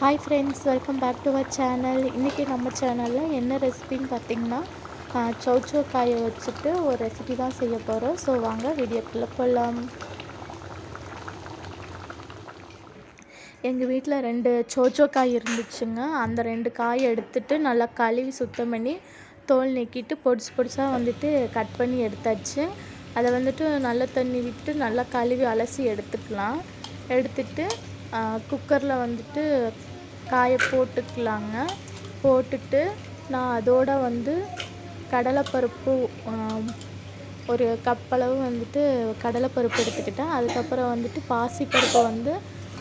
Hi friends, welcome back to our channel. இன்றைக்கி நம்ம சேனலில் என்ன ரெசிபின்னு பார்த்திங்கன்னா சௌச்சௌ காயை வச்சுட்டு ஒரு ரெசிபி தான் செய்ய போகிறோம். ஸோ வாங்க வீடியோக்குள்ளே போகலாம். எங்கள் வீட்டில் 2 சௌச்சௌ காய் இருந்துச்சுங்க. அந்த 2 காயை எடுத்துகிட்டு நல்லா கழுவி சுத்தம் பண்ணி தோல் நீக்கிட்டு பொடிசு பொடிசாக கட் பண்ணி எடுத்தாச்சு. அதை நல்ல தண்ணி விட்டு நல்லா கழுவி அலசி எடுத்துக்கலாம். எடுத்துட்டு குக்கரில் காயை போட்டுக்கலாங்க. போட்டுட்டு நான் அதோட கடலைப்பருப்பு ஒரு கப்பளவு கடலைப்பருப்பு எடுத்துக்கிட்டேன். அதுக்கப்புறம் பாசிப்பருப்பு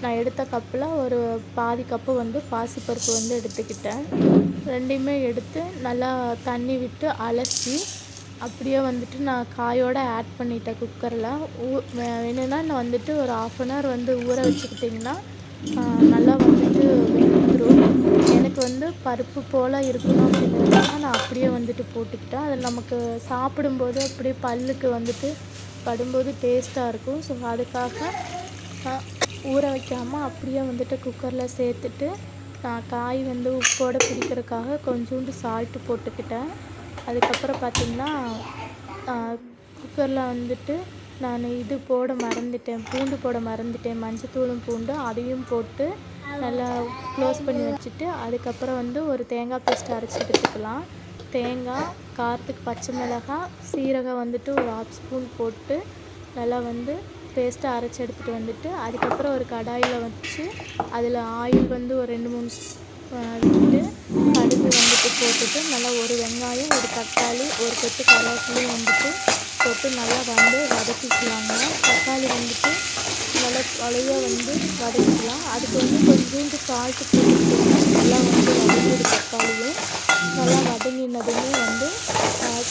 நான் எடுத்த கப்பில் ஒரு பாதி கப்பு பாசிப்பருப்பு எடுத்துக்கிட்டேன். ரெண்டையுமே எடுத்து நல்லா தண்ணி விட்டு அலசி அப்படியே நான் காயோடு ஆட் பண்ணிட்டேன் குக்கரில். வேணும்னா நான் ஒரு 1/2 அன் ஹவர் ஊற வச்சுக்கிட்டிங்கன்னா நல்லா வெந்துடும். எனக்கு பருப்பு போல் இருக்கணும் அப்படிங்கிறதுனால நான் அப்படியே போட்டுக்கிட்டேன். அதில் நமக்கு சாப்பிடும்போது அப்படியே பல்லுக்கு படும்போது டேஸ்ட்டாக இருக்கும். ஸோ அதுக்காக ஊற வைக்காமல் அப்படியே குக்கரில் சேர்த்துட்டு நான் காய் உப்போடு பிடிக்கிறதுக்காக கொஞ்சோண்டு சால்ட்டு போட்டுக்கிட்டேன். அதுக்கப்புறம் பார்த்திங்கன்னா குக்கரில் நான் இது போட மறந்துட்டேன், பூண்டு போட மறந்துட்டேன். மஞ்சத்தூளும் பூண்டு அதையும் போட்டு நல்லா க்ளோஸ் பண்ணி வச்சுட்டு அதுக்கப்புறம் ஒரு தேங்காய் பேஸ்ட் அரைச்சி எடுத்துக்கலாம். தேங்காய், காரத்துக்கு பச்சை மிளகாய், சீரகம் ஒரு 1/2 ஸ்பூன் போட்டு நல்லா பேஸ்ட்டை அரைச்சி எடுத்துகிட்டு அதுக்கப்புறம் ஒரு கடாயில் வச்சு அதில் ஆயில் ஒரு 2-3 விட்டு கடுகு போட்டுட்டு நல்லா ஒரு வெங்காயம், ஒரு தக்காளி, ஒரு கொத்து கருவேப்பிலையும் போட்டு நல்லா வதக்கிக்கலாங்க. தக்காளி நல்லா வளையாக வதக்கிக்கலாம். அதுக்கு கொஞ்சோண்டு சால்ட்டு போட்டு நல்லா வதங்கிடு. தக்காளியும் நல்லா வதங்கினதுமே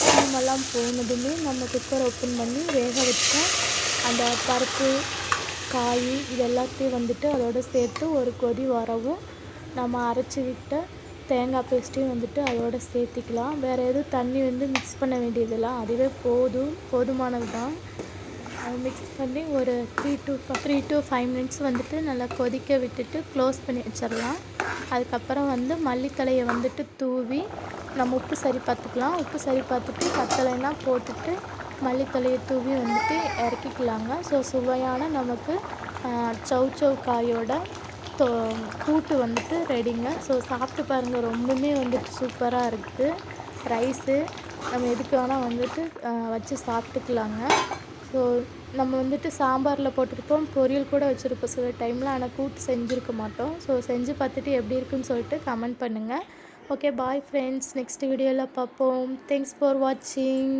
ஸ்டீமெல்லாம் போனதுமே நம்ம குக்கரை ஓப்பன் பண்ணி வேக வச்சா அந்த பருப்பு, காய் இது எல்லாத்தையும் அதோடு சேர்த்து ஒரு கொதி வரவும் நம்ம அரைச்சி விட்ட தேங்காய் பேஸ்ட்டையும் அதோடு சேர்த்திக்கலாம். வேறு எதுவும் தண்ணி மிக்ஸ் பண்ண வேண்டியதில்லை, அதுவே போதுமானது தான். அதை மிக்ஸ் பண்ணி ஒரு 3 to 5 மினிட்ஸ் நல்லா கொதிக்க விட்டுட்டு க்ளோஸ் பண்ணி வச்சிடலாம். அதுக்கப்புறம் மல்லித்தழையை தூவி நம்ம உப்பு சரி பார்த்துக்கலாம். உப்பு சரி பார்த்துட்டு பத்தலைன்னா போட்டுட்டு மல்லித்தழையை தூவி இறக்கிக்கலாங்க. ஸோ சுவையான நமக்கு சௌச்சௌ காயோட கூட்டு ரெடிங்க. ஸோ சாப்பிட்டு பாருங்கள், ரொம்பவுமே சூப்பராக இருக்குது. ரைஸு நம்ம எதுக்கு வேணால் வச்சு சாப்பிட்டுக்கலாங்க. ஸோ நம்ம சாம்பாரில் போட்டிருப்போம், பொரியல் கூட வச்சுருப்போம் சில டைமில். ஆனால் கூட்டு செஞ்சுருக்க மாட்டோம். ஸோ செஞ்சு பார்த்துட்டு எப்படி இருக்குன்னு சொல்லிட்டு கமெண்ட் பண்ணுங்கள். Okay, bye friends. நெக்ஸ்ட் வீடியோவில் பார்ப்போம். தேங்க்ஸ் ஃபார் வாட்சிங்.